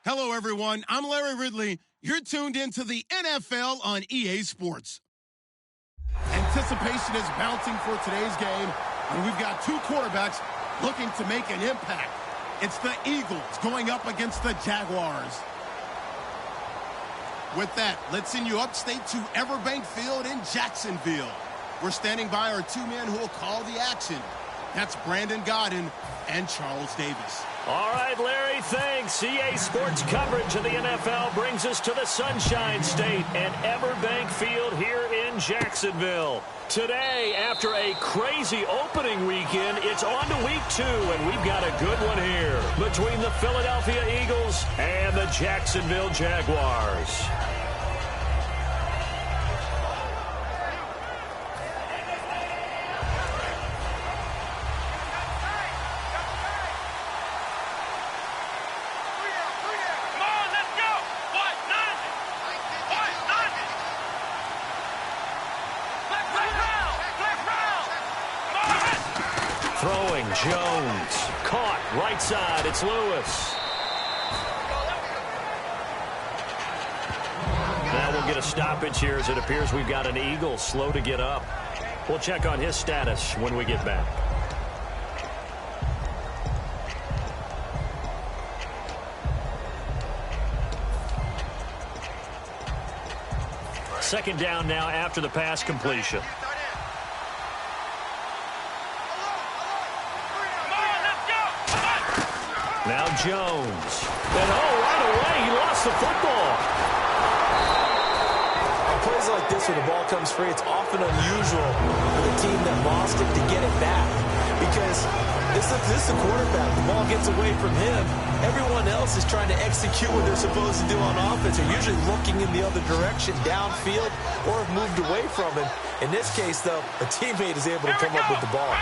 Hello, everyone. I'm Larry Ridley. You're tuned into the NFL on EA Sports. Anticipation is mounting for today's game, and we've got two quarterbacks looking to make an impact. It's the Eagles going up against the Jaguars. With that, let's send you upstate to Everbank Field in Jacksonville. We're standing by our two men who will call the action. That's Brandon Gaudin and Charles Davis. All right, Larry, thanks. EA Sports coverage of the NFL brings us to the Sunshine State and Everbank Field here in Jacksonville. Today, after a crazy opening weekend, it's on to week 2, and we've got a good one here between the Philadelphia Eagles and the Jacksonville Jaguars. Throwing, Jones. Caught, right side, it's Lewis. Now we'll get a stoppage here as it appears we've got an Eagle slow to get up. We'll check on his status when we get back. Second down now after the pass completion. Now Jones. And right away, he lost the football. On plays like this where the ball comes free, it's often unusual for the team that lost it to get it back. Because this is the quarterback. The ball gets away from him. Everyone else is trying to execute what they're supposed to do on offense. They're usually looking in the other direction, downfield, or have moved away from him. In this case, though, a teammate is able to come up with the ball.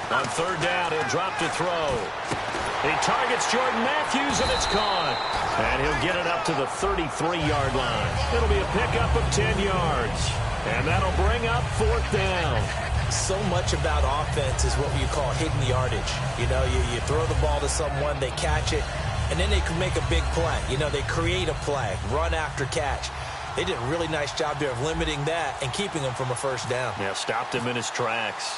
On third down, he'll drop to throw. He targets Jordan Matthews, and it's caught. And he'll get it up to the 33-yard line. It'll be a pickup of 10 yards. And that'll bring up fourth down. So much about offense is what you call hidden yardage. You know, you throw the ball to someone, they catch it, and then they can make a big play. You know, they create a play, run after catch. They did a really nice job there of limiting that and keeping him from a first down. Yeah, stopped him in his tracks.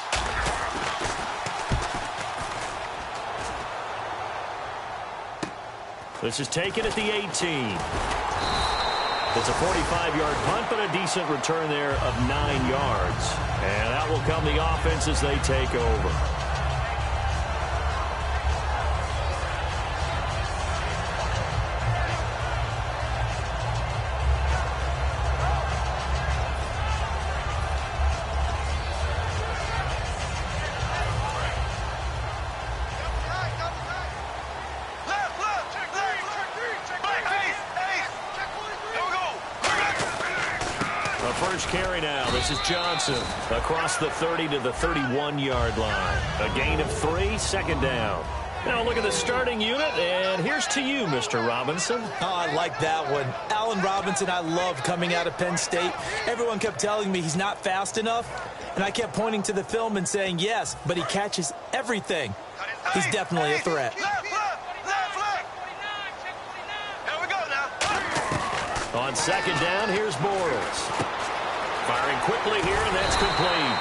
This is taken at the 18. It's a 45-yard punt, but a decent return there of 9 yards. And that will come the offense as they take over. Carry now. This is Johnson across the 30 to the 31-yard line. A gain of 3, second down. Now look at the starting unit, and here's to you, Mr. Robinson. Oh, I like that one. Allen Robinson, I love coming out of Penn State. Everyone kept telling me he's not fast enough, and I kept pointing to the film and saying yes, but he catches everything. He's definitely a threat. On second down, here's Bortles. Firing quickly here, and that's complete.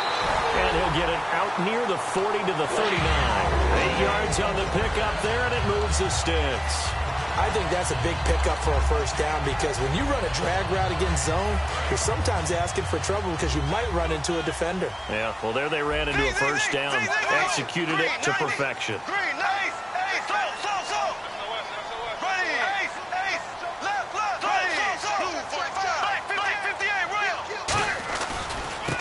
And he'll get it out near the 40 to the 39. 8 yards on the pickup there, and it moves the sticks. I think that's a big pickup for a first down because when you run a drag route against zone, you're sometimes asking for trouble because you might run into a defender. Yeah, well, there they ran into a first down, executed it to perfection.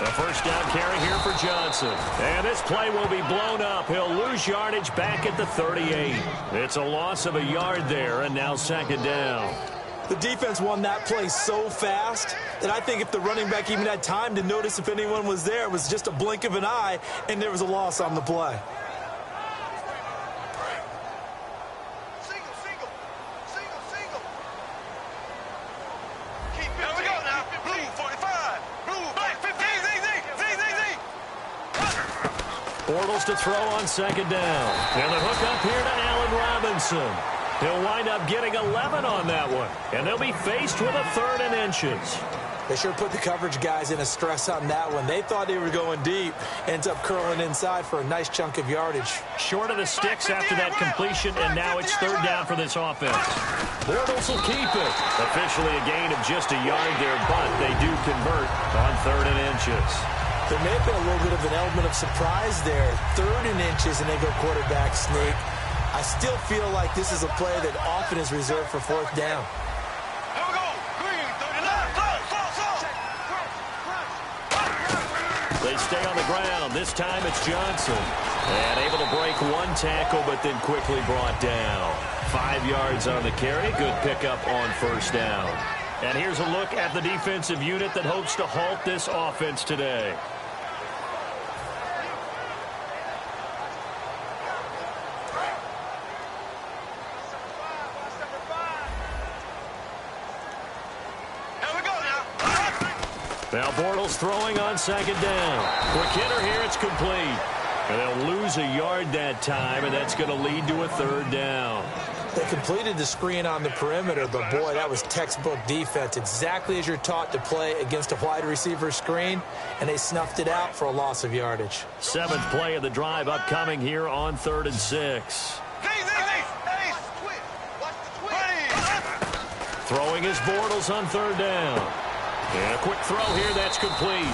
A first down carry here for Johnson. And this play will be blown up. He'll lose yardage back at the 38. It's a loss of a yard there, and now second down. The defense won that play so fast that I think if the running back even had time to notice if anyone was there, it was just a blink of an eye, and there was a loss on the play. Bortles to throw on second down. And the hook up here to Allen Robinson. He'll wind up getting 11 on that one. And they'll be faced with a 3rd and inches. They sure put the coverage guys in a stress on that one. They thought they were going deep. Ends up curling inside for a nice chunk of yardage. Short of the sticks after that completion, and now it's 3rd down for this offense. Bortles will keep it. Officially a gain of just a yard there, but they do convert on 3rd and inches. There may have been a little bit of an element of surprise there. 3rd and inches, and they go quarterback sneak. I still feel like this is a play that often is reserved for 4th down. They stay on the ground. This time it's Johnson. And able to break one tackle, but then quickly brought down. 5 yards on the carry. Good pickup on 1st down. And here's a look at the defensive unit that hopes to halt this offense today. Now Bortles throwing on second down. Quick hitter here, it's complete. And they'll lose a yard that time, and that's going to lead to a 3rd down. They completed the screen on the perimeter, but boy, that was textbook defense. Exactly as you're taught to play against a wide receiver screen, and they snuffed it out for a loss of yardage. 7th play of the drive upcoming here on 3rd and 6. Throwing his Bortles on 3rd down. And a quick throw here, that's complete.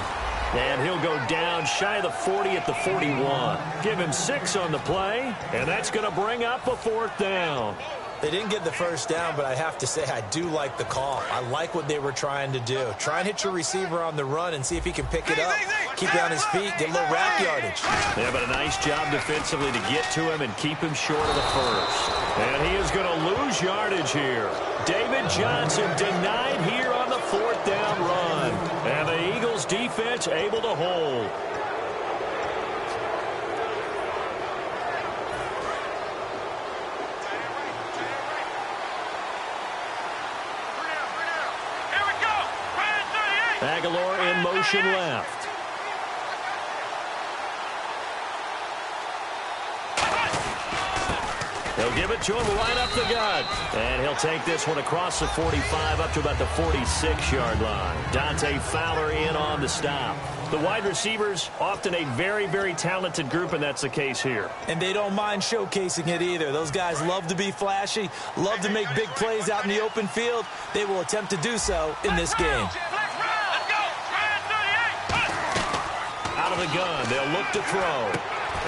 And he'll go down shy of the 40 at the 41. Give him 6 on the play, and that's going to bring up a 4th down. They didn't get the 1st down, but I have to say I do like the call. I like what they were trying to do. Try and hit your receiver on the run and see if he can pick it up. Keep it on his feet, get a little rack yardage. Yeah, but a nice job defensively to get to him and keep him short of the 1st. And he is going to lose yardage here. David Johnson denied here on the 4th down run. And the Eagles defense able to hold. Aguilar in motion left. They'll give it to him right up the gut. And he'll take this one across the 45 up to about the 46-yard line. Dante Fowler in on the stop. The wide receivers, often a very, very talented group, and that's the case here. And they don't mind showcasing it either. Those guys love to be flashy, love to make big plays out in the open field. They will attempt to do so in this game. Out of the gun, they'll look to throw.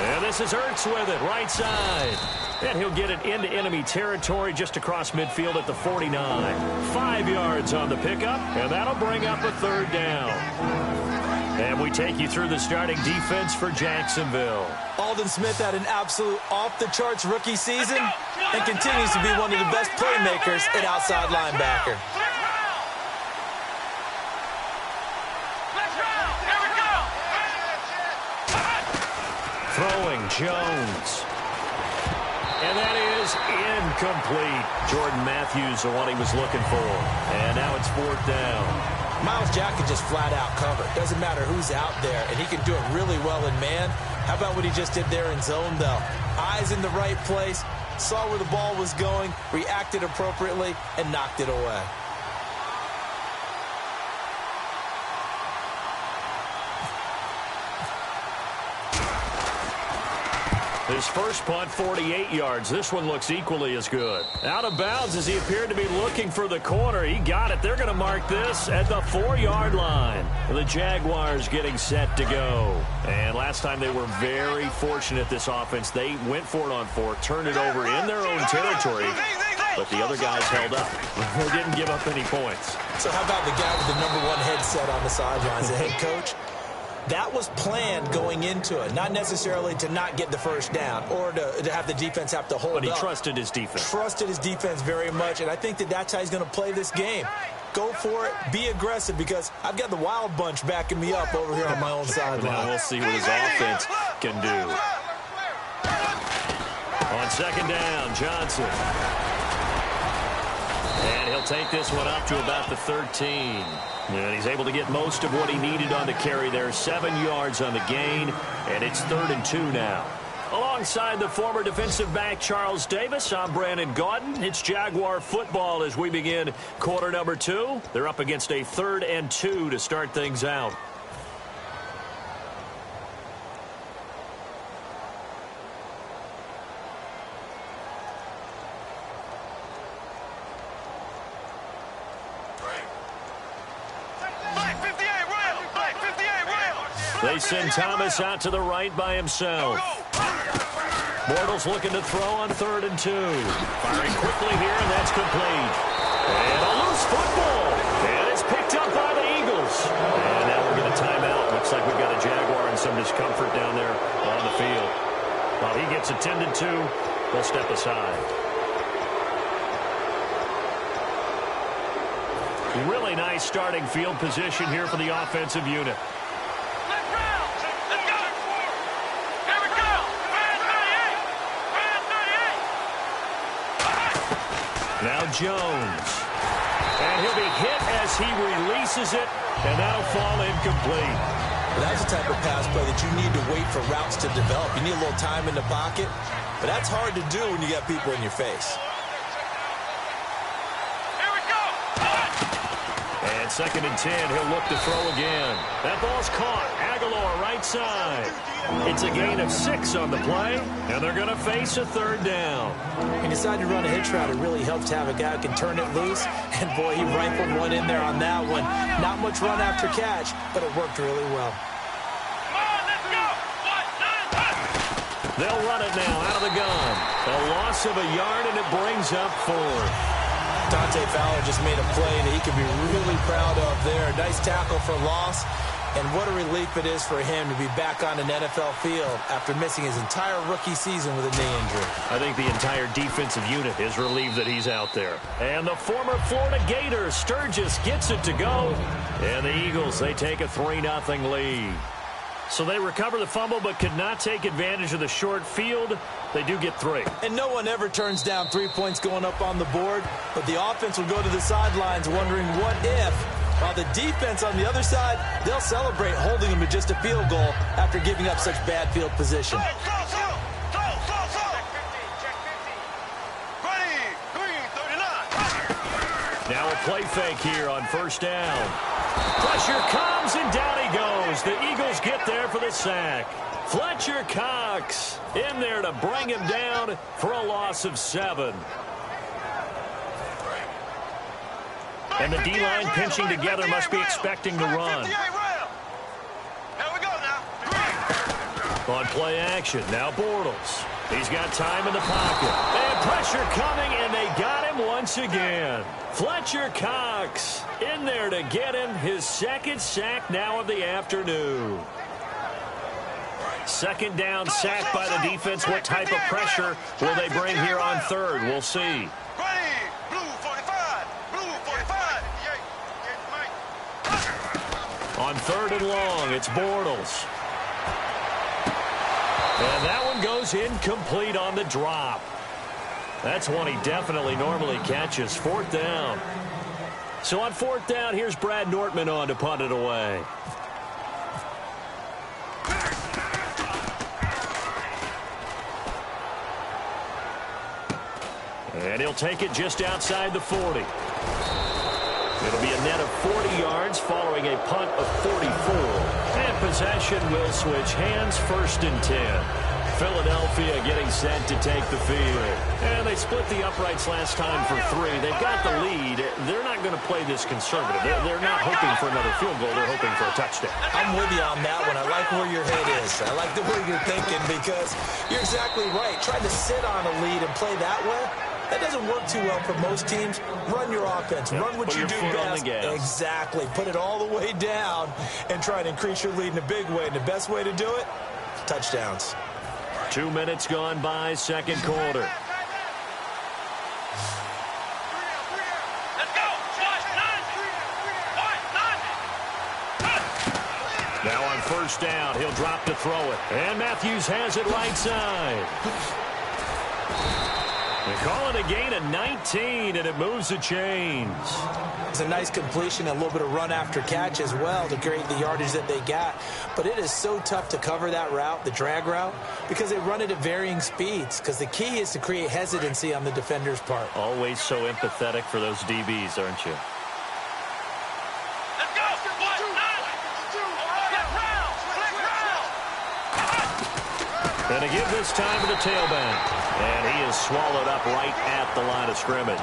And this is Ertz with it, right side. And he'll get it into enemy territory just across midfield at the 49. 5 yards on the pickup, and that'll bring up a 3rd down. And we take you through the starting defense for Jacksonville. Aldon Smith had an absolute off-the-charts rookie season and continues to be one of the best playmakers at outside linebacker. Throwing Jones. And that is incomplete. Jordan Matthews, the one he was looking for. And now it's 4th down. Myles Jack can just flat out cover. Doesn't matter who's out there, and he can do it really well in man. How about what he just did there in zone, though? Eyes in the right place, saw where the ball was going, reacted appropriately, and knocked it away. His first punt, 48 yards. This one looks equally as good. Out of bounds as he appeared to be looking for the corner. He got it. They're going to mark this at the 4-yard line. The Jaguars getting set to go. And last time they were very fortunate, this offense. They went for it on 4, turned it over in their own territory, but the other guys held up. They didn't give up any points. So how about the guy with the #1 headset on the sidelines, the head coach? That was planned going into it, not necessarily to not get the 1st down or to have the defense have to hold up. But he trusted his defense. Trusted his defense very much, and I think that's how he's going to play this game. Go for it, be aggressive, because I've got the Wild Bunch backing me up over here on my own sideline. We'll see what his offense can do. On 2nd down, Johnson. And he'll take this one up to about the 13. And he's able to get most of what he needed on the carry there. 7 yards on the gain, and it's 3rd and 2 now. Alongside the former defensive back Charles Davis, I'm Brandon Gaudin. It's Jaguar football as we begin quarter number 2. They're up against a 3rd and 2 to start things out. They send Thomas out to the right by himself. Bortles looking to throw on 3rd and 2. Firing quickly here, and that's complete. And a loose football. And it's picked up by the Eagles. And now we're going to time out. Looks like we've got a Jaguar in some discomfort down there on the field. While he gets attended to, they'll step aside. Really nice starting field position here for the offensive unit. Now Jones. And he'll be hit as he releases it, and that'll fall incomplete. Well, that's the type of pass play that you need to wait for routes to develop. You need a little time in the pocket, but that's hard to do when you got people in your face. Here we go. And 2nd and 10, he'll look to throw again. That ball's caught. Aguilar right side. It's a gain of 6 on the play, and they're going to face a 3rd down. He decided to run a hitch route. It really helps to have a guy who can turn it loose. And, boy, he rifled one in there on that one. Not much run after catch, but it worked really well. Come on, let's go. 1, 9, 10. They'll run it now out of the gun. A loss of a yard, and it brings up 4th. Dante Fowler just made a play that he can be really proud of there. Nice tackle for loss. And what a relief it is for him to be back on an NFL field after missing his entire rookie season with a knee injury. I think the entire defensive unit is relieved that he's out there. And the former Florida Gator, Sturgis, gets it to go. And the Eagles, they take a 3-0 lead. So they recover the fumble but could not take advantage of the short field. They do get 3. And no one ever turns down 3 points going up on the board, but the offense will go to the sidelines wondering what if. While the defense on the other side, they'll celebrate holding them to just a field goal after giving up such bad field position. Check 50. Ready. Green, 39. Now a play fake here on 1st down. Pressure comes, and down he goes. The Eagles get there for the sack. Fletcher Cox in there to bring him down for a loss of 7. And the D-line pinching together must be expecting to run. On play action, now Bortles. He's got time in the pocket. And pressure coming, and they got him once again. Fletcher Cox in there to get him his 2nd sack now of the afternoon. 2nd down, sack by the defense. What type of pressure will they bring here on 3rd? We'll see. On 3rd and long, it's Bortles. And that one goes incomplete on the drop. That's one he definitely normally catches. 4th down. So on 4th down, here's Brad Nortman on to punt it away. And he'll take it just outside the 40. It'll be a net of 40 yards following a punt of 44. And possession will switch hands. 1st and 10. Philadelphia getting set to take the field. And they split the uprights last time for 3. They've got the lead. They're not going to play this conservative. They're not hoping for another field goal. They're hoping for a touchdown. I'm with you on that one. I like where your head is. I like the way you're thinking because you're exactly right. Trying to sit on a lead and play that way, that doesn't work too well for most teams. Run your offense. Yep, run what you do best. Exactly. Put it all the way down and try to increase your lead in a big way. And the best way to do it, touchdowns. 2 minutes gone by, 2nd quarter. Let's go. Now on 1st down, he'll drop to throw it. And Matthews has it right side. They call it a gain of 19, and it moves the chains. It's a nice completion, a little bit of run after catch as well to create the yardage that they got. But it is so tough to cover that route, the drag route, because they run it at varying speeds. Because the key is to create hesitancy on the defender's part. Always so empathetic for those DBs, aren't you? Let's go. And to give this time to the tailback. And he is swallowed up right at the line of scrimmage.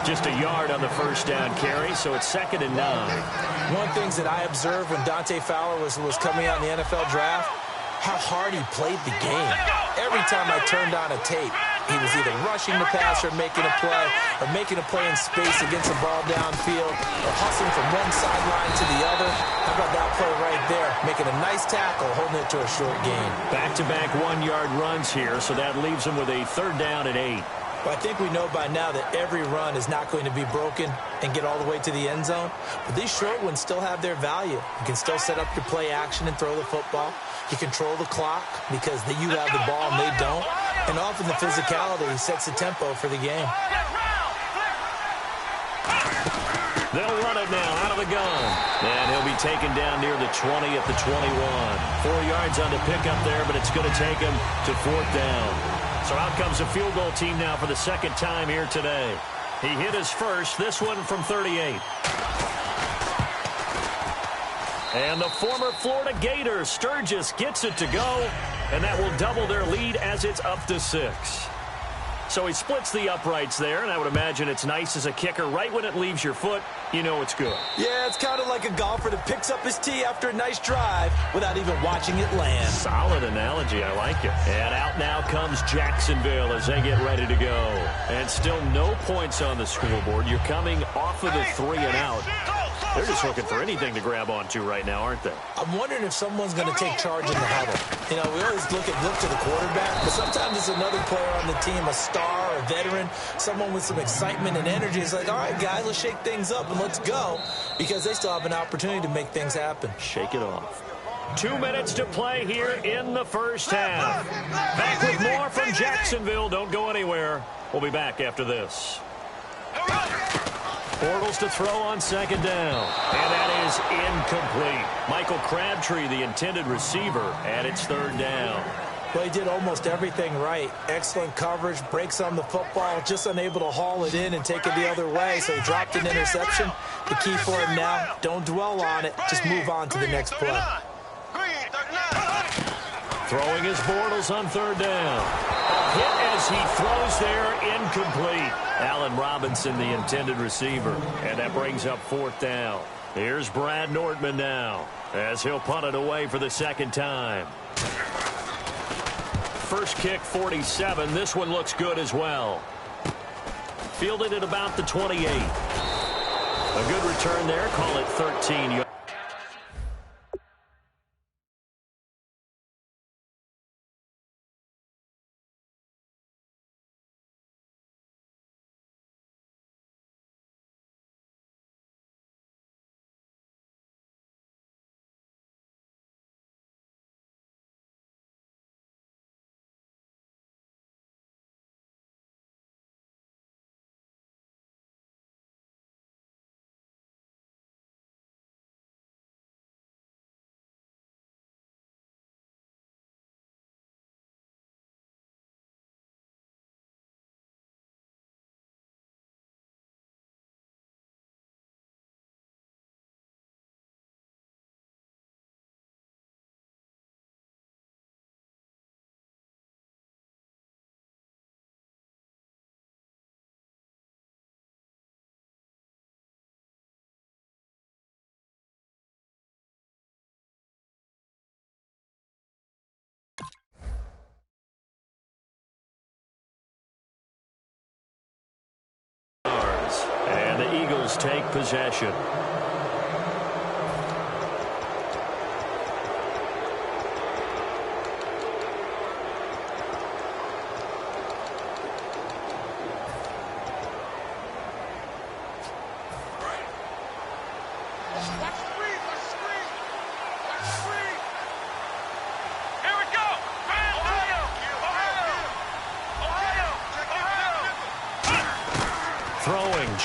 Just a yard on the first down carry, so it's 2nd and 9. One of the things that I observed when Dante Fowler was coming out in the NFL draft, how hard he played the game. Every time I turned on a tape, he was either rushing the passer, making a play, or making a play in space against the ball downfield, or hustling from one sideline to the other. How about that play right there? Making a nice tackle, holding it to a short gain. Back-to-back 1-yard runs here, so that leaves him with a 3rd down and 8. Well, I think we know by now that every run is not going to be broken and get all the way to the end zone. But these short ones still have their value. You can still set up your play action and throw the football. You control the clock because you have the ball and they don't. And often the physicality sets the tempo for the game. They'll run it now out of the gun. And he'll be taken down near the 20 at the 21. 4 yards on the pickup there, but it's going to take him to 4th down. So out comes a field goal team now for the 2nd time here today. He hit his first, this one from 38. And the former Florida Gator, Sturgis, gets it to go, and that will double their lead as it's up to 6. So he splits the uprights there, and I would imagine it's nice as a kicker. Right when it leaves your foot, you know it's good. Yeah, it's kind of like a golfer that picks up his tee after a nice drive without even watching it land. Solid analogy. I like it. And out now comes Jacksonville as they get ready to go. And still no points on the scoreboard. You're coming off of the 3 and out. They're just looking for anything to grab onto right now, aren't they? I'm wondering if someone's going to take charge in the huddle. You know, we always look to the quarterback, but sometimes it's another player on the team, a star, a veteran, someone with some excitement and energy. It's like, all right, guys, let's shake things up and let's go, because they still have an opportunity to make things happen. Shake it off. 2 minutes to play here in the first half. Back with more from Jacksonville. Don't go anywhere. We'll be back after this. Bortles to throw on 2nd down. And that is incomplete. Michael Crabtree, the intended receiver, and it's 3rd down. Well, he did almost everything right. Excellent coverage, breaks on the football, just unable to haul it in and take it the other way, so he dropped an interception. The key for him now, don't dwell on it, just move on to the next play. Throwing his Bortles on 3rd down. A hit as he throws there, incomplete. Allen Robinson, the intended receiver, and that brings up 4th down. Here's Brad Nordman now as he'll punt it away for the 2nd time. First kick, 47. This one looks good as well. Fielded at about the 28. A good return there. Call it 13 yards. And the Eagles take possession.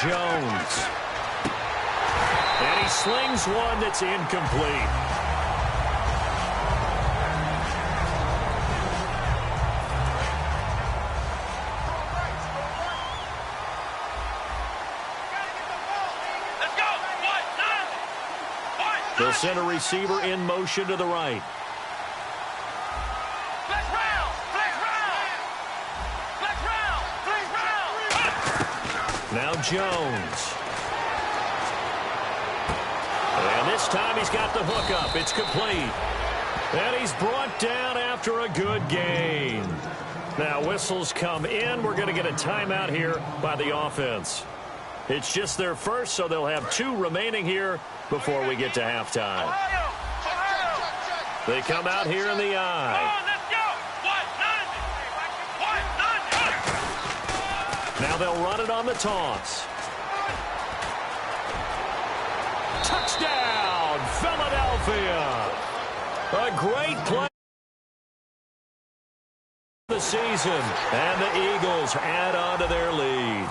Jones. And he slings one that's incomplete. They'll send a receiver in motion to the right. Now Jones. And this time he's got the hook up. It's complete. And he's brought down after a good gain. Now whistles come in. We're going to get a timeout here by the offense. It's just their first, so they'll have 2 remaining here before we get to halftime. They come out here in the I. Now they'll run it on the toss. Touchdown, Philadelphia. A great play the season, and the Eagles add on to their lead.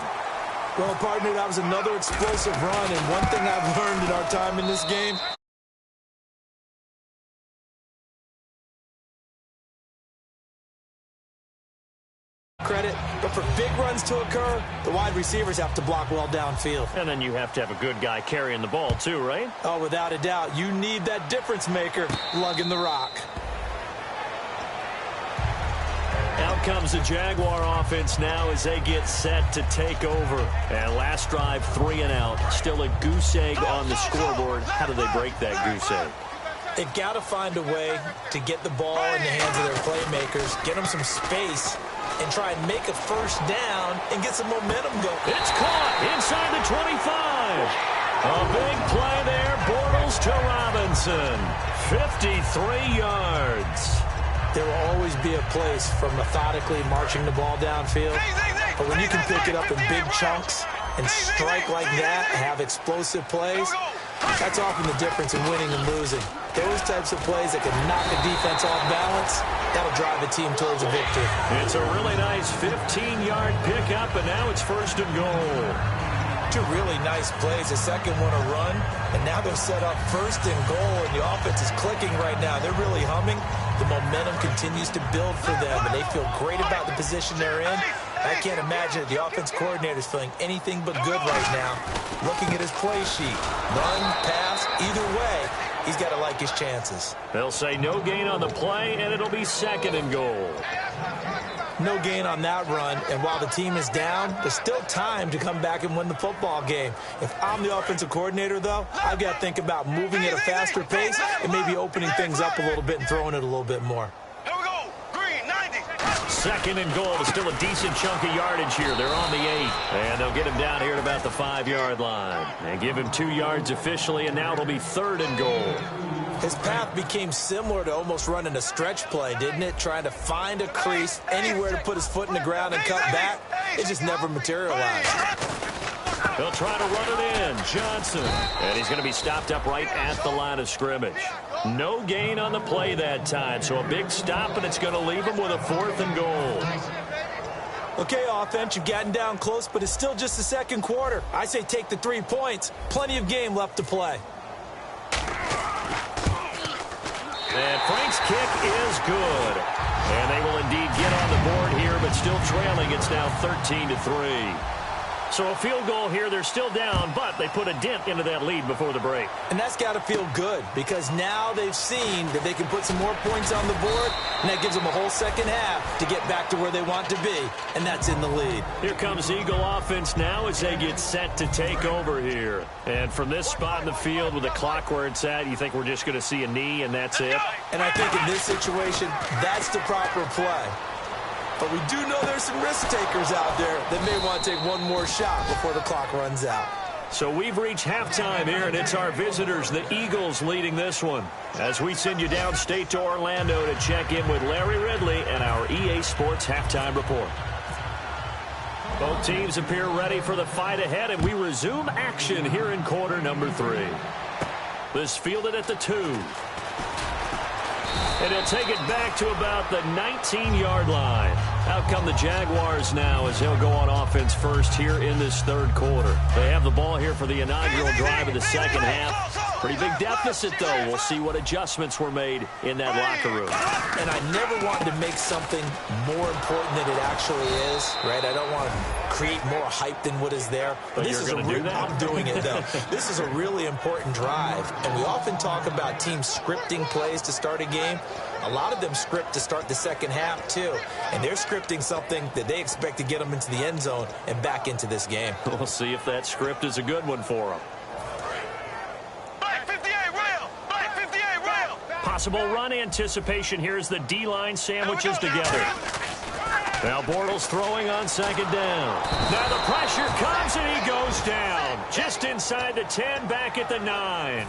Well, partner, that was another explosive run, and one thing I've learned in our time in this game, credit, but for big runs to occur, the wide receivers have to block well downfield. And then you have to have a good guy carrying the ball too, right? Oh, without a doubt. You need that difference maker lugging the rock. Out comes the Jaguar offense now as they get set to take over. And last drive, 3 and out. Still a goose egg on the scoreboard. How do they break that goose egg? They've got to find a way to get the ball in the hands of their playmakers, get them some space, and try and make a first down and get some momentum going. It's caught inside the 25. A big play there. Bortles to Robinson. 53 yards. There will always be a place for methodically marching the ball downfield. But when you can pick it up in big chunks and strike like that, have explosive plays, that's often the difference in winning and losing. Those types of plays that can knock the defense off balance, that'll drive the team towards a victory. It's a really nice 15-yard pickup, and now it's 1st and goal. 2 really nice plays. The second one a run, and now they're set up 1st and goal, and the offense is clicking right now. They're really humming. The momentum continues to build for them, and they feel great about the position they're in. I can't imagine the offense coordinator is feeling anything but good right now. Looking at his play sheet, run, pass, either way, he's got to like his chances. They'll say no gain on the play, and it'll be 2nd and goal. No gain on that run, and while the team is down, there's still time to come back and win the football game. If I'm the offensive coordinator, though, I've got to think about moving at a faster pace and maybe opening things up a little bit and throwing it a little bit more. Here we go. Green, 90. 2nd and goal. There's still a decent chunk of yardage here. They're on the 8. And they'll get him down here at about the 5-yard line. And give him 2 yards officially, and now it'll be 3rd and goal. His path became similar to almost running a stretch play, didn't it? Trying to find a crease, anywhere to put his foot in the ground and cut back. It just never materialized. They'll try to run it in. Johnson. And he's going to be stopped up right at the line of scrimmage. No gain on the play that time, so a big stop, and it's going to leave him with a 4th and goal. Okay, offense, you've gotten down close, but it's still just the 2nd quarter. I say take the 3 points. Plenty of game left to play. And Frank's kick is good. And they will indeed get on the board here, but still trailing. It's now 13-3. So a field goal here. They're still down, but they put a dent into that lead before the break. And that's got to feel good because now they've seen that they can put some more points on the board, and that gives them a whole second half to get back to where they want to be, and that's in the lead. Here comes Eagle offense now as they get set to take over here. And from this spot in the field with the clock where it's at, you think we're just going to see a knee and that's it? And I think in this situation, that's the proper play. But we do know there's some risk takers out there that may want to take one more shot before the clock runs out. So we've reached halftime here, and it's our visitors, the Eagles, leading this one. As we send you downstate to Orlando to check in with Larry Ridley and our EA Sports Halftime Report. Both teams appear ready for the fight ahead, and we resume action here in quarter number 3. This fielded at the 2. And he'll take it back to about the 19-yard line. Out come the Jaguars now as he'll go on offense first here in this third quarter. They have the ball here for the inaugural drive of the second half. Pretty big deficit, though. We'll see what adjustments were made in that locker room. And I never wanted to make something more important than it actually is, right? I don't want to create more hype than what is there. But this is do that. I'm doing it, though. This is a really important drive. And we often talk about teams scripting plays to start a game. A lot of them script to start the second half, too. And they're scripting something that they expect to get them into the end zone and back into this game. We'll see if that script is a good one for them. Possible run anticipation here as the D-line sandwiches together. Now Bortles throwing on second down. Now the pressure comes and he goes down. Just inside the 10, back at the 9.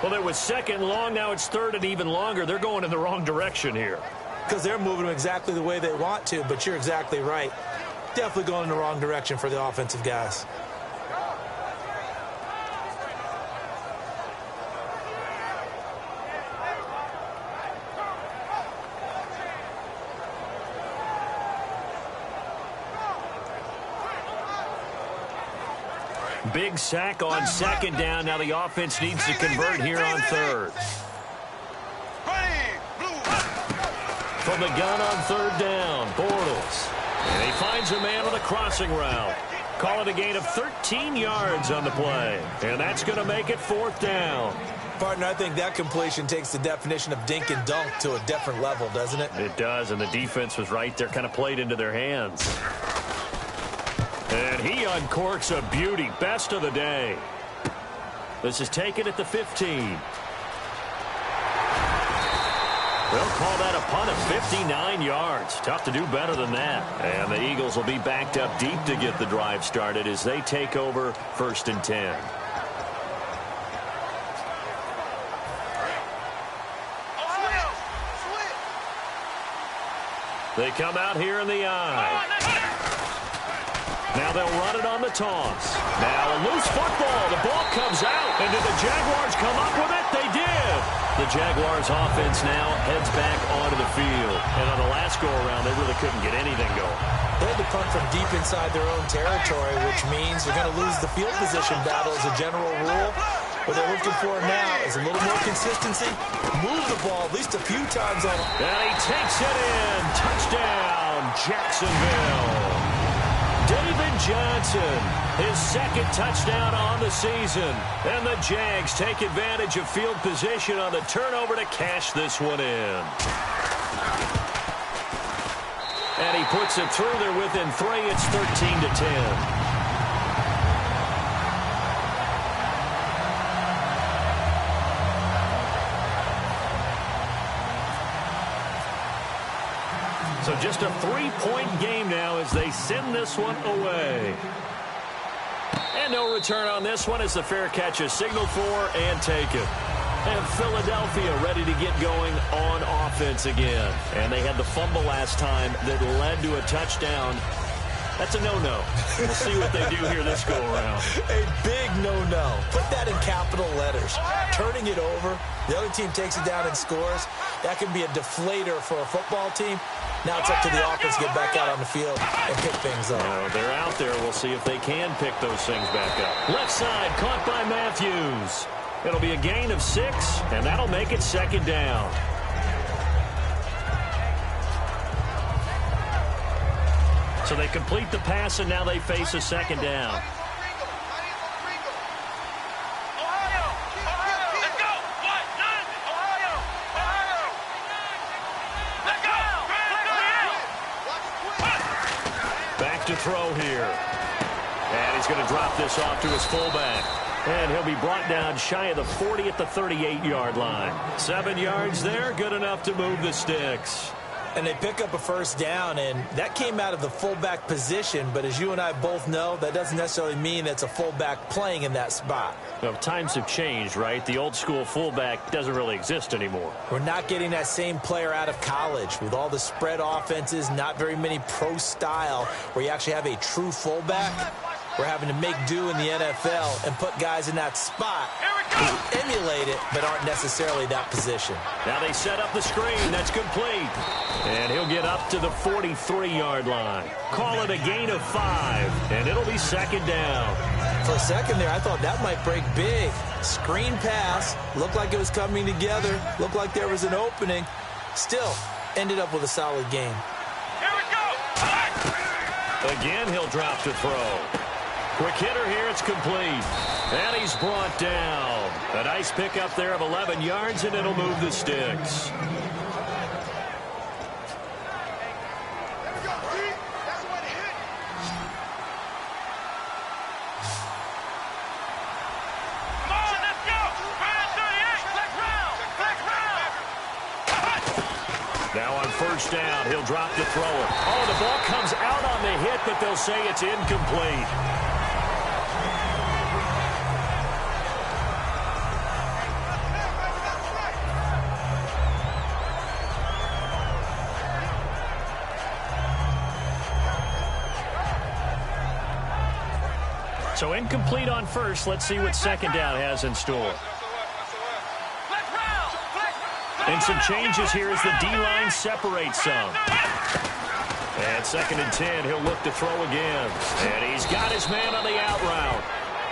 Well, it was second long. Now it's third and even longer. They're going in the wrong direction here. Because they're moving them exactly the way they want to, but you're exactly right. Definitely going in the wrong direction for the offensive guys. Big sack on second down. Now the offense needs to convert here on third. From the gun on third down, Bortles. And he finds a man on the crossing route. Call it a gain of 13 yards on the play. And that's going to make it fourth down. Partner, I think that completion takes the definition of dink and dunk to a different level, doesn't it? It does, and the defense was right there, kind of played into their hands. And he uncorks a beauty. Best of the day. This is taken at the 15. They'll call that a punt of 59 yards. Tough to do better than that. And the Eagles will be backed up deep to get the drive started as they take over first and 10. They come out here in the eye. Now they'll run it on the toss. Now a loose football. The ball comes out. And did the Jaguars come up with it? They did. The Jaguars offense now heads back onto the field. And on the last go-around, they really couldn't get anything going. They had to punt from deep inside their own territory, which means they're going to lose the field position battle as a general rule. What they're looking for now is a little more consistency. Move the ball at least a few times on it. And he takes it in. Touchdown, Jacksonville. David Johnson, his second touchdown on the season. And the Jags take advantage of field position on the turnover to cash this one in. And he puts it through there within 3. It's 13-10. So just a 3-point game now as they send this one away. And no return on this one as the fair catch is signaled for and taken. And Philadelphia ready to get going on offense again. And they had the fumble last time that led to a touchdown. That's a no-no. We'll see what they do here this go-around. A big no-no. Put that in capital letters. Turning it over, the other team takes it down and scores. That can be a deflator for a football team. Now it's up to the offense to get back out on the field and pick things up. They're out there. We'll see if they can pick those things back up. Left side, caught by Matthews. It'll be a gain of 6, and that'll make it second down. So they complete the pass, and now they face a second down. Back to throw here. And he's going to drop this off to his fullback. And he'll be brought down shy of the 40 at the 38-yard line. 7 yards there, good enough to move the sticks. And they pick up a first down, and that came out of the fullback position. But as you and I both know, that doesn't necessarily mean it's a fullback playing in that spot. Well, times have changed, right? The old school fullback doesn't really exist anymore. We're not getting that same player out of college with all the spread offenses, not very many pro style where you actually have a true fullback. we're having to make do in the NFL and put guys in that spot who emulate it but aren't necessarily that position. Now they set up the screen. That's complete. And he'll get up to the 43-yard line. Call it a gain of 5, and it'll be second down. For a second there, I thought that might break big. Screen pass. Looked like it was coming together. Looked like there was an opening. Still, ended up with a solid game. Here we go. Again, he'll drop to throw. Quick hitter here. It's complete. And he's brought down. A nice pickup there of 11 yards, and it'll move the sticks. Now on first down, he'll drop to throw it. Oh, the ball comes out on the hit, but they'll say it's incomplete. So incomplete on first. Let's see what second down has in store. And some changes here as the D-line separates some. And second and 10, he'll look to throw again. And he's got his man on the out route.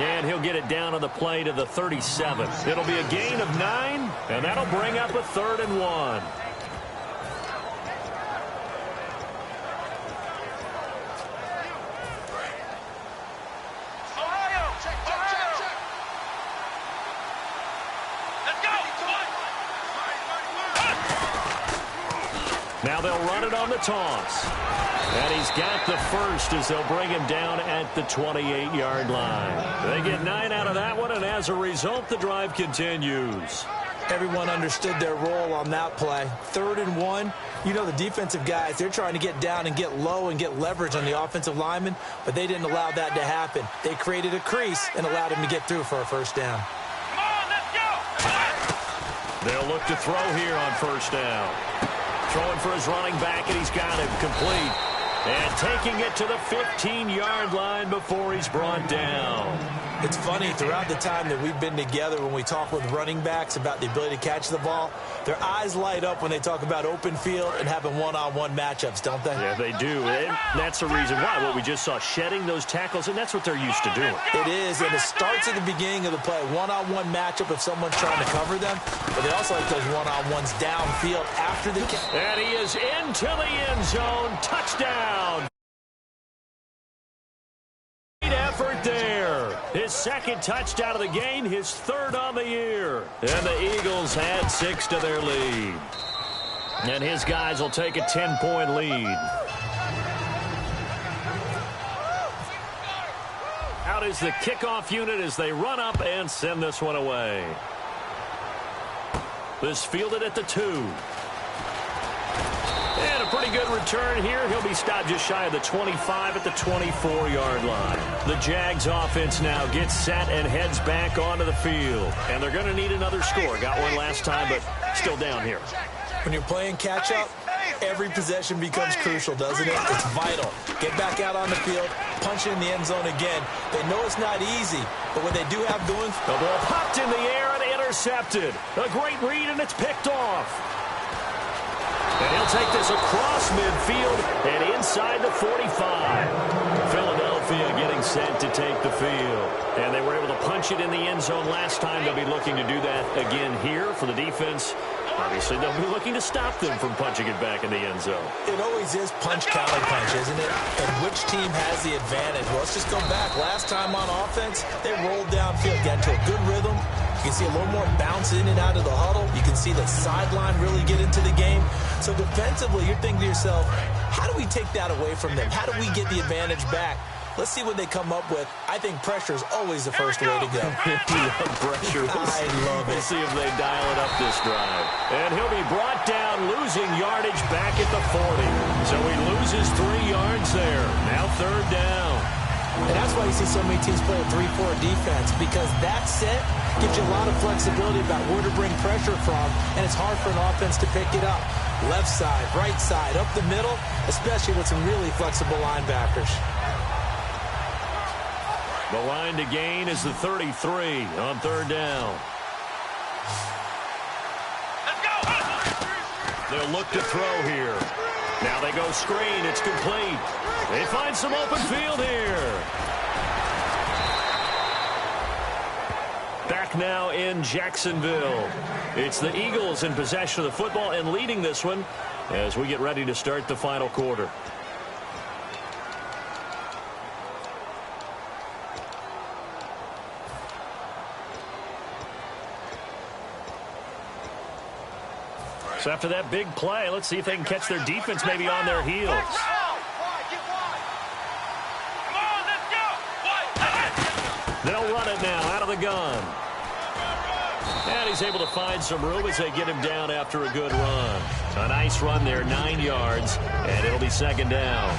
And he'll get it down on the play to the 37. It'll be a gain of 9, and that'll bring up a 3rd and 1. Now they'll run it on the toss. And he's got the first as they'll bring him down at the 28-yard line. They get 9 out of that one, and as a result, the drive continues. Everyone understood their role on that play. 3rd and 1. You know the defensive guys, they're trying to get down and get low and get leverage on the offensive lineman, but they didn't allow that to happen. They created a crease and allowed him to get through for a first down. Come on, let's go. They'll look to throw here on first down. Throwing for his running back, and he's got him complete. And taking it to the 15-yard line before he's brought down. It's funny, throughout the time that we've been together, when we talk with running backs about the ability to catch the ball, their eyes light up when they talk about open field and having one-on-one matchups, don't they? Yeah, they do. And that's the reason why. What we just saw, shedding those tackles, and that's what they're used to doing. It is, and it starts at the beginning of the play. One-on-one matchup if someone's trying to cover them, but they also like those one-on-ones downfield after the catch. And he is into the end zone. Touchdown. Great effort there. His second touchdown of the game, his 3rd on the year. And the Eagles add 6 to their lead. And his guys will take a 10-point lead. Out is the kickoff unit as they run up and send this one away. This fielded at the 2. And a pretty good return here. He'll be stopped just shy of the 25 at the 24-yard line. The Jags offense now gets set and heads back onto the field. And they're going to need another score. Got one last time, but still down here. When you're playing catch-up, every possession becomes crucial, doesn't it? It's vital. Get back out on the field, punch it in the end zone again. They know it's not easy, but what they do have going... The ball popped in the air and intercepted. A great read, and it's picked off. And he'll take this across midfield and inside the 45. Philadelphia getting set to take the field. And they were able to punch it in the end zone last time. They'll be looking to do that again here for the defense. Obviously, they'll be looking to stop them from punching it back in the end zone. It always is punch-counter-punch, isn't it? And which team has the advantage? Well, let's just go back. Last time on offense, they rolled downfield, got into a good rhythm. You can see a little more bounce in and out of the huddle. You can see the sideline really get into the game. So defensively, you're thinking to yourself, how do we take that away from them? How do we get the advantage back? Let's see what they come up with. I think pressure is always the first way to go. Pressure. I love it. We'll see if they dial it up this drive. And he'll be brought down, losing yardage back at the 40. So he loses 3 yards there. Now 3rd down. And that's why you see so many teams play a 3-4 defense, because that set gives you a lot of flexibility about where to bring pressure from, and it's hard for an offense to pick it up. Left side, right side, up the middle, especially with some really flexible linebackers. The line to gain is the 33 on third down. Let's go. They'll look to throw here. Now they go screen. It's complete. They find some open field here. Back now in Jacksonville. It's the Eagles in possession of the football and leading this one as we get ready to start the final quarter. So after that big play, let's see if they can catch their defense maybe on their heels. Come on, let's go. They'll run it now out of the gun. And he's able to find some room as they get him down after a good run. A nice run there, 9 yards, and it'll be second down.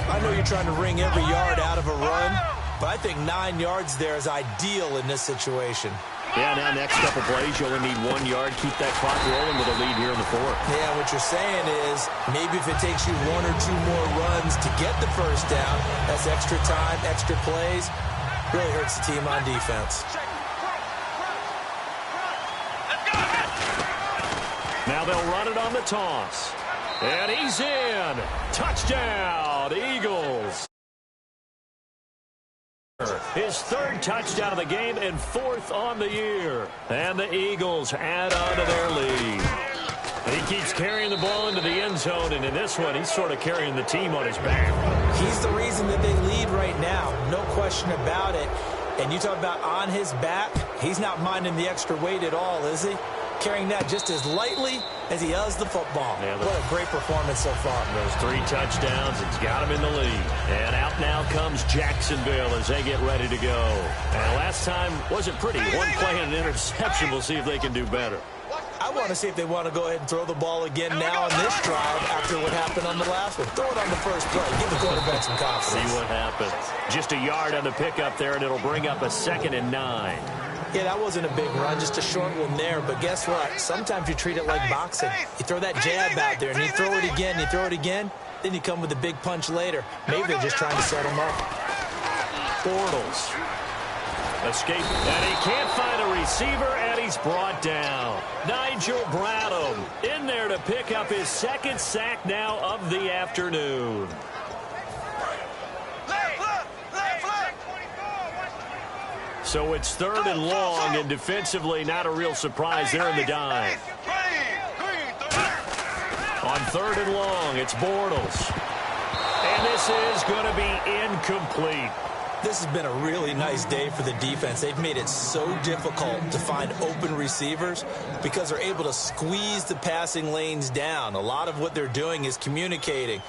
I know you're trying to wring every yard out of a run, but I think 9 yards there is ideal in this situation. Yeah, now next couple plays, you only need 1 yard. Keep that clock rolling with a lead here in the fourth. Yeah, what you're saying is maybe if it takes you 1 or 2 more runs to get the first down, that's extra time, extra plays. Really hurts the team on defense. Now they'll run it on the toss. And he's in. Touchdown, Eagles. His third touchdown of the game and fourth on the year. And the Eagles add on to their lead. He keeps carrying the ball into the end zone, and in this one, he's sort of carrying the team on his back. He's the reason that they lead right now, no question about it. And you talk about on his back, he's not minding the extra weight at all, is he? Carrying that just as lightly as he does the football. Yeah, what a great performance so far. Those 3 touchdowns, it's got him in the lead. And out now comes Jacksonville as they get ready to go. And last time wasn't pretty. 1 play and an interception. We'll see if they can do better. I want to see if they want to go ahead and throw the ball again now on this drive after what happened on the last one. Throw it on the first play. Give the quarterback some confidence. See what happens. Just a yard on the pickup there, and it'll bring up a 2nd and 9. Yeah, that wasn't a big run, just a short one there. But guess what? Sometimes you treat it like boxing. You throw that jab out there, and you throw it again, you throw it again, then you come with a big punch later. Maybe they're just trying to set him up. Bortles. Escape, and he can't find a receiver, and he's brought down. Nigel Bradham in there to pick up his 2nd sack now of the afternoon. So it's 3rd and long, and defensively not a real surprise there in the dime. On 3rd and long, it's Bortles. And this is going to be incomplete. This has been a really nice day for the defense. They've made it so difficult to find open receivers because they're able to squeeze the passing lanes down. A lot of what they're doing is communicating.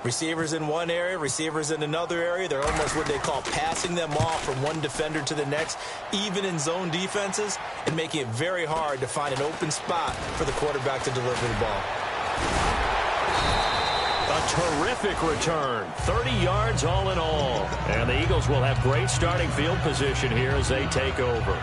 Receivers in one area, receivers in another area. They're almost what they call passing them off from one defender to the next, even in zone defenses, and making it very hard to find an open spot for the quarterback to deliver the ball. A terrific return, 30 yards all in all. And the Eagles will have great starting field position here as they take over.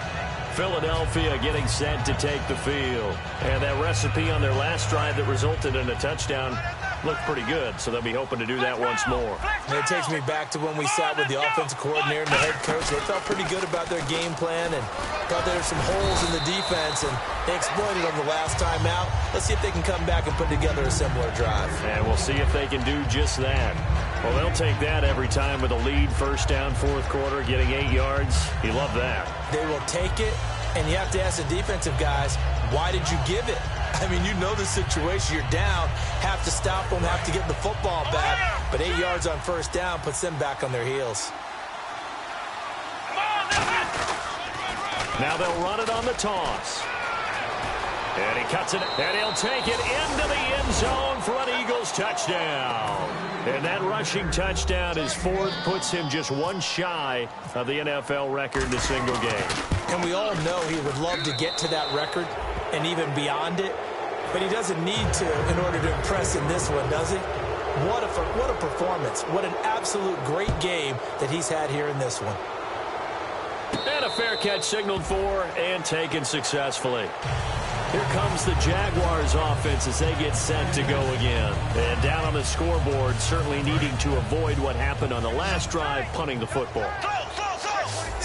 Philadelphia getting set to take the field. And that recipe on their last drive that resulted in a touchdown looked pretty good, so they'll be hoping to do that once more. And it takes me back to when we sat with the offensive coordinator and the head coach. They felt pretty good about their game plan and thought there were some holes in the defense, and they exploited them the last time out. Let's see if they can come back and put together a similar drive. And we'll see if they can do just that. Well, they'll take that every time with a lead, 1st down, 4th quarter, getting 8 yards. You love that. They will take it, and you have to ask the defensive guys, why did you give it? I mean, you know the situation. You're down, have to stop them, have to get the football back. But 8 yards on 1st down puts them back on their heels. Now they'll run it on the toss. And he cuts it, and he'll take it into the end zone for an Eagles touchdown. And that rushing touchdown is 4th, puts him just 1 shy of the NFL record in a single game. And we all know he would love to get to that record and even beyond it, but he doesn't need to in order to impress in this one, does he? What a performance. What an absolute great game that he's had here in this one. And a fair catch signaled for and taken successfully. Here comes the Jaguars offense as they get set to go again. And down on the scoreboard, certainly needing to avoid what happened on the last drive, punting the football.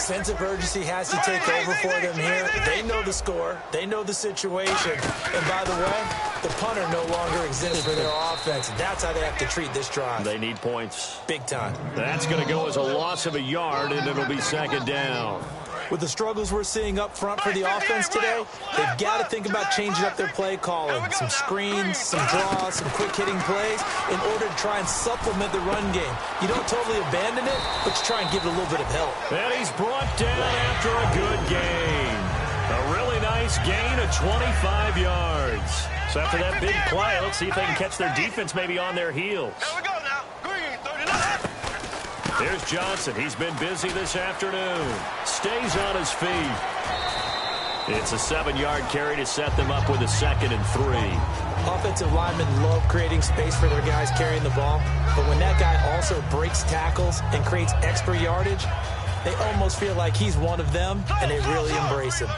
sense of urgency has to take over for them here. They know the score. They know the situation. And by the way, the punter no longer exists for their offense. That's how they have to treat this drive. They need points. Big time. That's going to go as a loss of a yard, and it'll be second down. With the struggles we're seeing up front for the offense today, they've got to think about changing up their play calling. Some screens, some draws, some quick-hitting plays in order to try and supplement the run game. You don't totally abandon it, but you try and give it a little bit of help. And he's brought down after a good gain. A really nice gain of 25 yards. So after that big play, let's see if they can catch their defense maybe on their heels. Here we go now. Green, 39. Here's Johnson. He's been busy this afternoon. Stays on his feet. It's a 7-yard carry to set them up with a 2nd and 3. Offensive linemen love creating space for their guys carrying the ball, but when that guy also breaks tackles and creates extra yardage, they almost feel like he's one of them, and they really embrace him.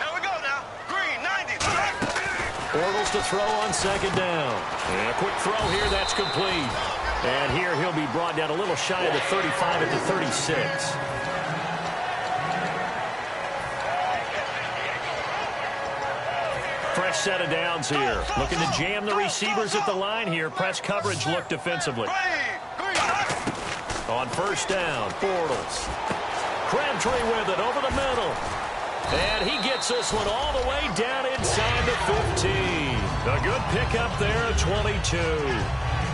Here we go now. Green, 90. Bortles to throw on 2nd down. And a quick throw here. That's complete. And here he'll be brought down a little shy of the 35 at the 36. Fresh set of downs here. Looking to jam the receivers at the line here. Press coverage look defensively. On 1st down, Bortles. Crabtree with it over the middle. And he gets this one all the way down inside the 15. A good pickup there at 22.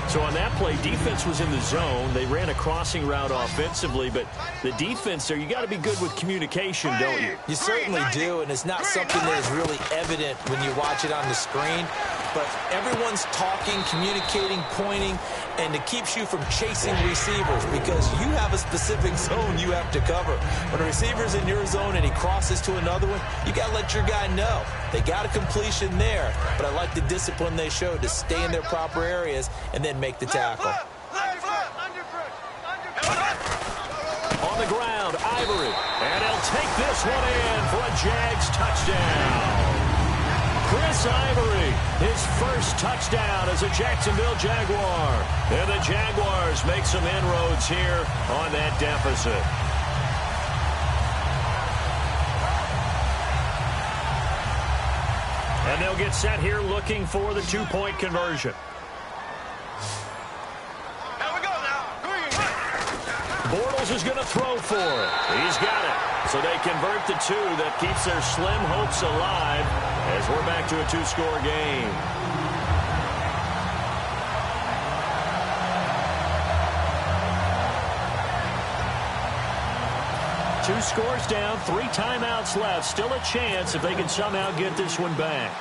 So on that play, defense was in the zone. They ran a crossing route offensively, but the defense there, you got to be good with communication, don't you? You certainly do, and it's not something that is really evident when you watch it on the screen. But everyone's talking, communicating, pointing, and it keeps you from chasing receivers because you have a specific zone you have to cover. When a receiver's in your zone and he crosses to another one, you got to let your guy know. They got a completion there, but I like the discipline they showed to stay in their proper areas and then make the tackle. On the ground, Ivory, and he'll take this one in for a Jags touchdown. Chris Ivory, his first touchdown as a Jacksonville Jaguar. And the Jaguars make some inroads here on that deficit. And they'll get set here looking for the 2-point conversion. Here we go now. Green. Bortles is going to throw for it. He's got it. So they convert the 2. That keeps their slim hopes alive as we're back to a 2-score game. Two scores down, 3 timeouts left. Still a chance if they can somehow get this one back.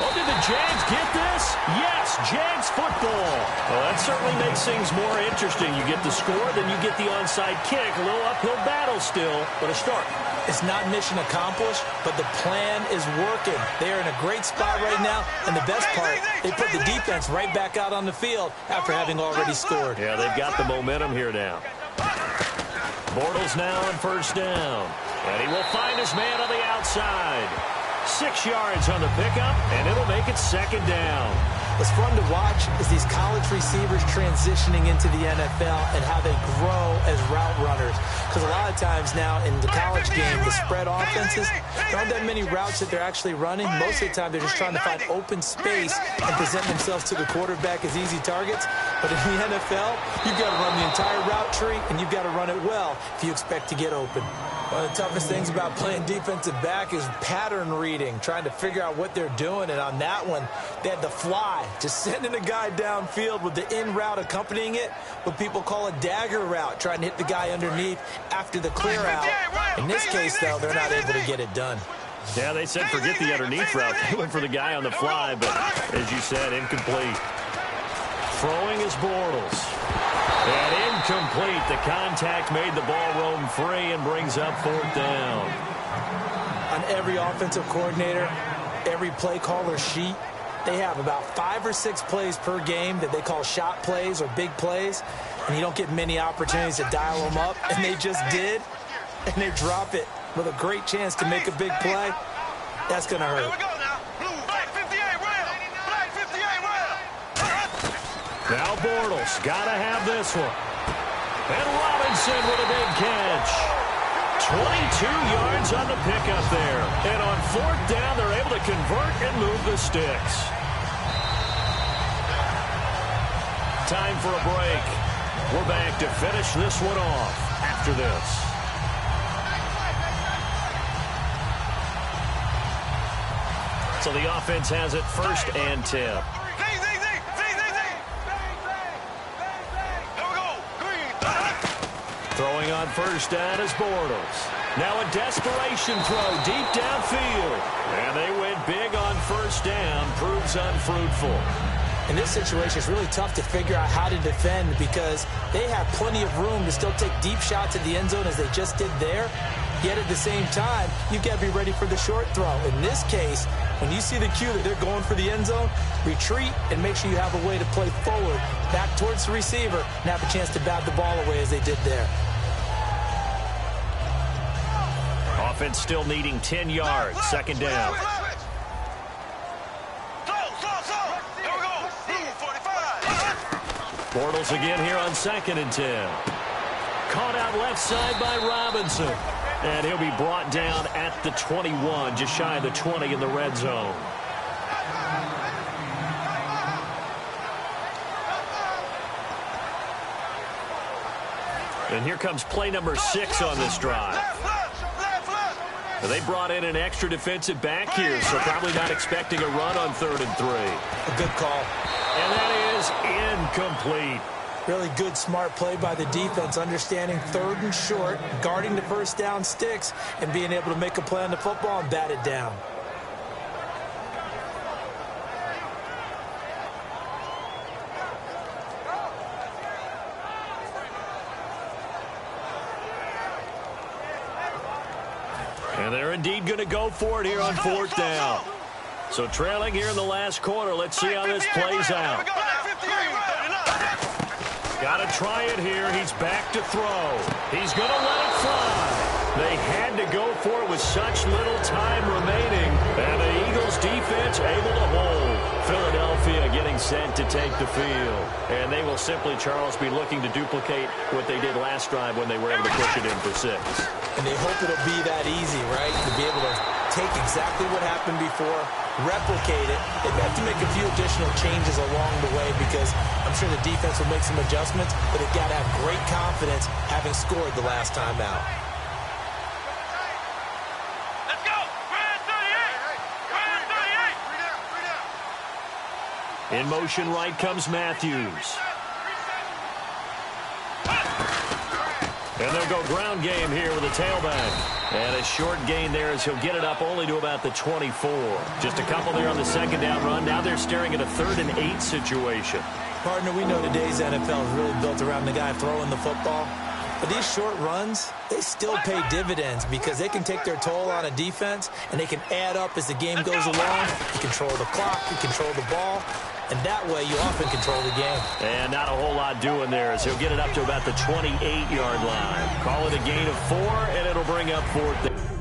Oh, did the Jags get this? Yes, Jags football. Well, that certainly makes things more interesting. You get the score, then you get the onside kick. A little uphill battle still, but a start. It's not mission accomplished, but the plan is working. They are in a great spot right now, and the best part, they put the defense right back out on the field after having already scored. Yeah, they've got the momentum here now. Bortles now on 1st down. And he will find his man on the outside. 6 yards on the pickup, and it'll make it 2nd down. What's fun to watch is these college receivers transitioning into the NFL and how they grow as route runners. Because a lot of times now in the college game, the spread offenses, there aren't that many routes that they're actually running. Most of the time, they're just trying to find open space and present themselves to the quarterback as easy targets. But in the NFL, you've got to run the entire route tree, and you've got to run it well if you expect to get open. One of the toughest things about playing defensive back is pattern reading, trying to figure out what they're doing. And on that one, they had the fly, just sending a guy downfield with the in route accompanying it, what people call a dagger route, trying to hit the guy underneath after the clear out. In this case, though, they're not able to get it done. Yeah, they said forget the underneath route. They went for the guy on the fly, but as you said, incomplete. Throwing is Bortles. And incomplete. The contact made the ball roam free and brings up 4th down. On every offensive coordinator, every play caller sheet, they have about 5 or 6 plays per game that they call shot plays or big plays, and you don't get many opportunities to dial them up, and they just did, and they drop it with a great chance to make a big play. That's going to hurt. Here we go now. Blue, black 58, rail. Black 58, rail. Now Bortles. Got to have this one. And Robinson with a big catch. 22 yards on the pickup there. And on fourth down, they're able to convert and move the sticks. Time for a break. We're back to finish this one off after this. So the offense has it first and 10. Throwing on first down is Bortles. Now a desperation throw deep downfield. And they went big on first down. Proves unfruitful. In this situation, it's really tough to figure out how to defend because they have plenty of room to still take deep shots at the end zone as they just did there. Yet at the same time, you've got to be ready for the short throw. In this case, when you see the cue that they're going for the end zone, retreat and make sure you have a way to play forward, back towards the receiver, and have a chance to bat the ball away as they did there. Offense still needing 10 yards, second down. Bortles again here on second and 10. Caught out left side by Robinson. And he'll be brought down at the 21, just shy of the 20 in the red zone. And here comes play number 6 on this drive. They brought in an extra defensive back here, so probably not expecting a run on 3rd and 3. A good call. And that is incomplete. Really good, smart play by the defense, understanding 3rd and short, guarding the first down sticks, and being able to make a play on the football and bat it down. And they're indeed going to go for it here on 4th down. So trailing here in the last quarter. Let's see how this plays out. Got to try it here. He's back to throw. He's going to let it fly. They had to go for it with such little time remaining. And the Eagles defense able to hold. Philadelphia getting set to take the field. And they will simply, Charles, be looking to duplicate what they did last drive when they were able to push it in for 6. And they hope it'll be that easy, right? To be able to take exactly what happened before, replicate it. They've got to make a few additional changes along the way because I'm sure the defense will make some adjustments, but they've got to have great confidence having scored the last time out. Let's go! Grand 38! Grand 38! In motion right comes Matthews. And they'll go ground game here with a tailback. And a short gain there as he'll get it up only to about the 24. Just a couple there on the second down run. Now they're staring at a 3rd and 8 situation. Partner, we know today's NFL is really built around the guy throwing the football. But these short runs, they still pay dividends because they can take their toll on a defense and they can add up as the game goes along. You control the clock, you control the ball, and that way you often control the game. And not a whole lot doing there as he'll get it up to about the 28-yard line. Call it a gain of 4, and it'll bring up 4th.